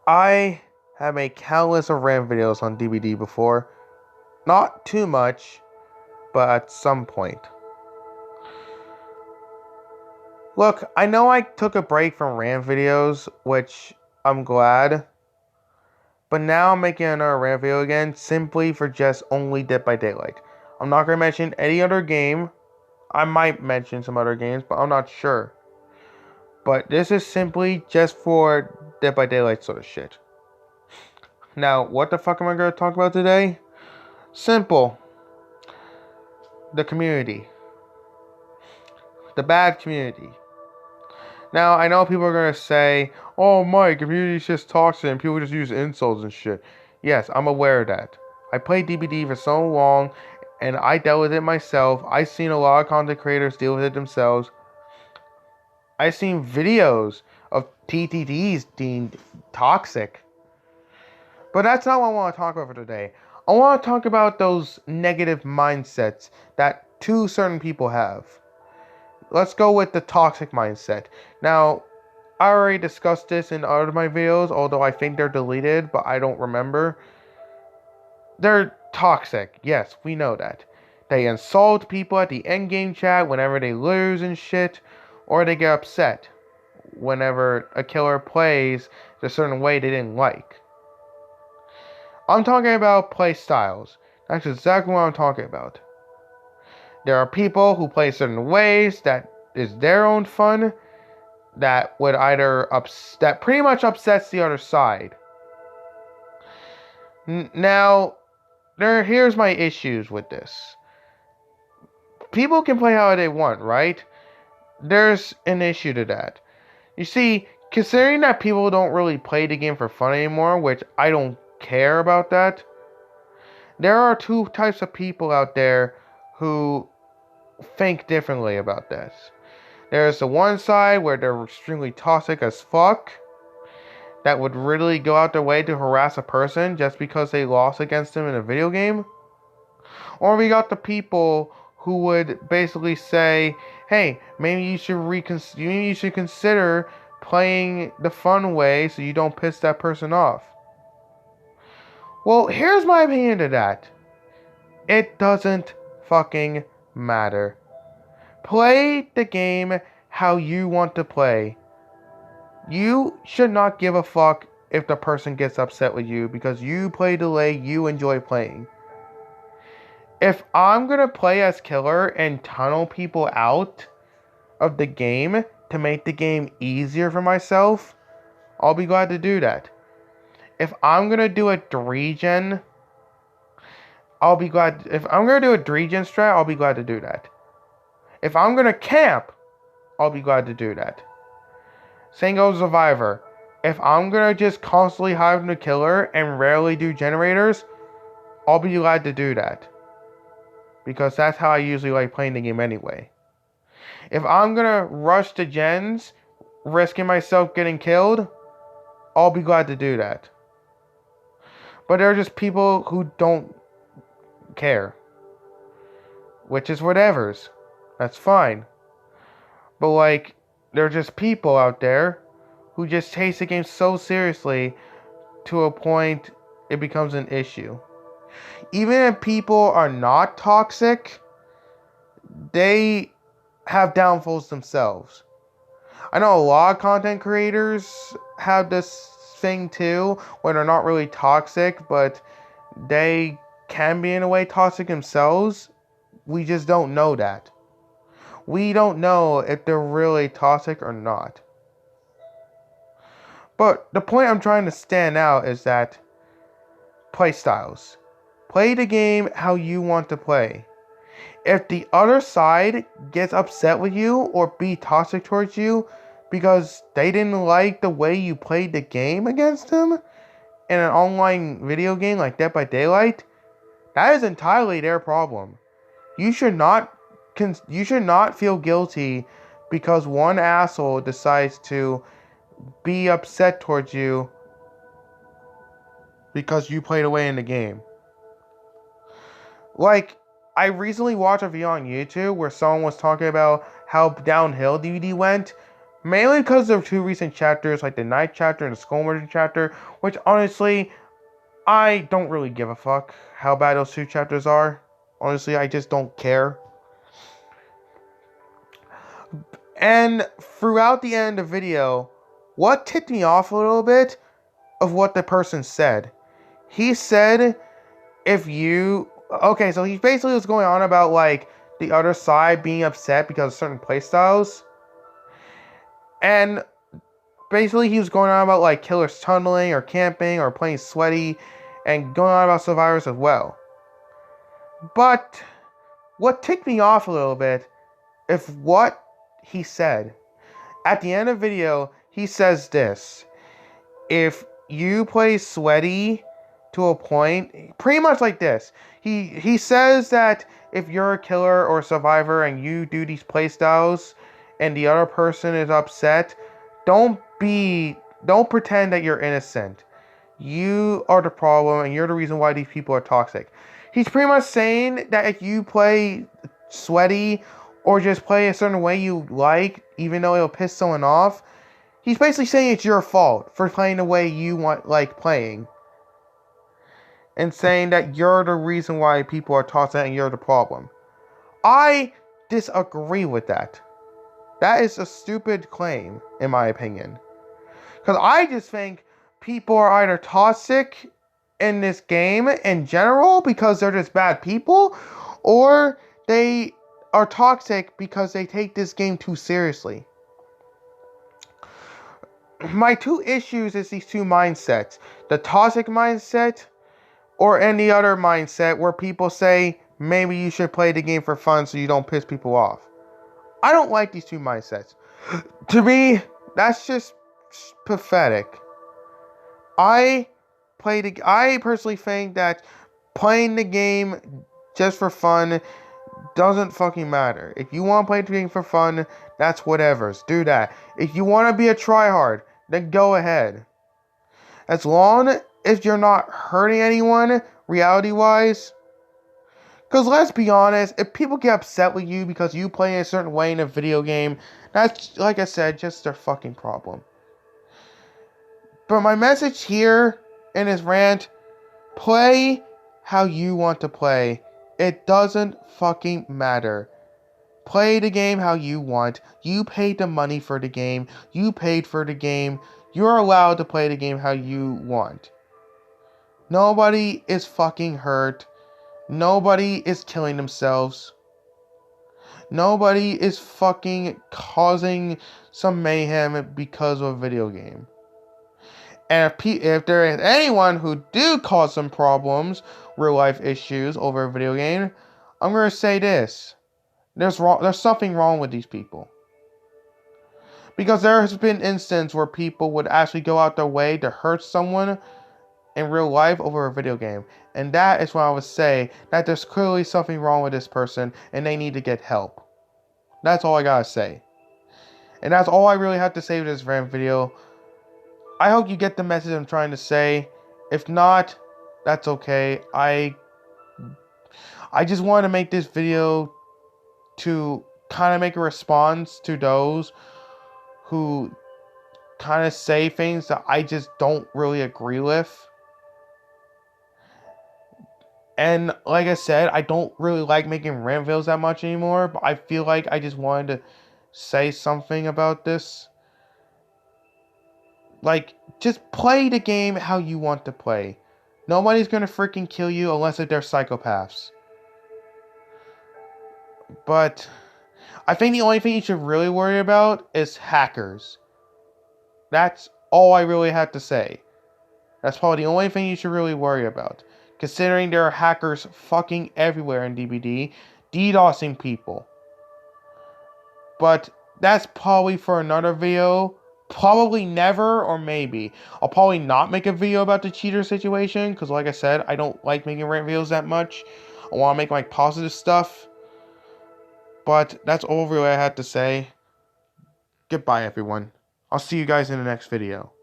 I have made countless of rant videos on DBD before. Not too much, but at some point. Look, I know I took a break from rant videos, which I'm glad. But now I'm making another rant video again, simply for just only Dead by Daylight. I'm not going to mention any other game. I might mention some other games, but I'm not sure. But this is simply just for Dead by Daylight sort of shit. Now, what the fuck am I going to talk about today? Simple. The community. The bad community. Now, I know people are going to say, oh, Mike, community's just toxic and people just use insults and shit. Yes, I'm aware of that. I played DBD for so long and I dealt with it myself. I've seen a lot of content creators deal with it themselves. I've seen videos of TTDs deemed toxic. But that's not what I want to talk about for today. I want to talk about those negative mindsets that two certain people have. Let's go with the toxic mindset. Now, I already discussed this in other of my videos, although I think they're deleted, but I don't remember. They're toxic. Yes, we know that. They insult people at the end game chat whenever they lose and shit, or they get upset whenever a killer plays a certain way they didn't like. I'm talking about play styles. That's exactly what I'm talking about. There are people who play certain ways that is their own fun that would either that pretty much upsets the other side. Now, here's my issues with this. People can play how they want, right? There's an issue to that. You see, considering that people don't really play the game for fun anymore, which I don't care about that, there are two types of people out there who think differently about this. There's the one side where they're extremely toxic as fuck, that would really go out their way to harass a person just because they lost against them in a video game. Or we got the people who would basically say, hey, maybe you should consider playing the fun way so you don't piss that person off. Well, here's my opinion to that. It doesn't fucking matter. Play the game how you want to play. You should not give a fuck if the person gets upset with you because you play the way you enjoy playing. If I'm gonna play as killer and tunnel people out of the game to make the game easier for myself, I'll be glad to do that. If I'm gonna do a regen, I'll be glad. If I'm gonna do a regen strat, I'll be glad to do that. If I'm gonna camp, I'll be glad to do that. Same goes Survivor. If I'm gonna just constantly hide from the killer and rarely do generators, I'll be glad to do that. Because that's how I usually like playing the game anyway. If I'm gonna rush the gens, risking myself getting killed, I'll be glad to do that. But there are just people who don't care. Which is whatever's. That's fine. But like, there are just people out there who just take the game so seriously to a point it becomes an issue. Even if people are not toxic, they have downfalls themselves. I know a lot of content creators have this thing too, where they're not really toxic, but they can be in a way toxic themselves. We just don't know that. We don't know if they're really toxic or not. But the point I'm trying to stand out is that play styles. Play the game how you want to play. If the other side gets upset with you or be toxic towards you because they didn't like the way you played the game against them in an online video game like Dead by Daylight, that is entirely their problem. You should not feel guilty because one asshole decides to be upset towards you because you played away in the game. Like, I recently watched a video on YouTube where someone was talking about how downhill DBD went Mainly because of two recent chapters, like the Night chapter and the Skull Merchant chapter, which honestly, I don't really give a fuck how bad those two chapters are. Honestly, I just don't care. And throughout the end of the video, what ticked me off a little bit of what the person said. He said, if you... Okay, so he basically was going on about, like, the other side being upset because of certain playstyles. And basically he was going on about, like, killers tunneling or camping or playing sweaty and going on about survivors as well. But what ticked me off a little bit, if what he said. At the end of the video, he says this. If you play sweaty to a point, pretty much like this. He says that if you're a killer or a survivor and you do these playstyles and the other person is upset, don't pretend that you're innocent. You are the problem and you're the reason why these people are toxic. He's pretty much saying that if you play sweaty or just play a certain way you like, even though it'll piss someone off, he's basically saying it's your fault for playing the way you like playing. And saying that you're the reason why people are toxic and you're the problem. I disagree with that. That is a stupid claim, in my opinion. Because I just think people are either toxic in this game in general because they're just bad people, or they are toxic because they take this game too seriously. My two issues is these two mindsets. The toxic mindset or any other mindset where people say maybe you should play the game for fun so you don't piss people off. I don't like these two mindsets. To me, that's just pathetic. I personally think that playing the game just for fun doesn't fucking matter. If you want to play the game for fun, that's whatever. Do that. If you want to be a tryhard, then go ahead. As long as you're not hurting anyone, reality-wise. Because let's be honest, if people get upset with you because you play in a certain way in a video game, that's, like I said, just their fucking problem. But my message here in this rant, play how you want to play. It doesn't fucking matter. Play the game how you want. You paid the money for the game. You paid for the game. You're allowed to play the game how you want. Nobody is fucking hurt. Nobody is killing themselves. Nobody is fucking causing some mayhem because of a video game. And if there is anyone who do cause some problems, real life issues over a video game, I'm going to say this. There's something wrong with these people. Because there has been instances where people would actually go out their way to hurt someone in real life over a video game. And that is why I would say that there's clearly something wrong with this person and they need to get help. That's all I gotta say. And that's all I really have to say with this rant video. I hope you get the message I'm trying to say. If not, that's okay. I just wanted to make this video to kind of make a response to those who kind of say things that I just don't really agree with. And like I said, I don't really like making rant videos that much anymore, but I feel like I just wanted to say something about this. Like, just play the game how you want to play. Nobody's gonna freaking kill you unless they're psychopaths. But I think the only thing you should really worry about is hackers. That's all I really have to say. That's probably the only thing you should really worry about. Considering there are hackers fucking everywhere in DBD, DDoSing people. But that's probably for another video. Probably never, or maybe. I'll probably not make a video about the cheater situation, because like I said, I don't like making rant videos that much. I want to make like positive stuff. But that's all really I had to say. Goodbye, everyone. I'll see you guys in the next video.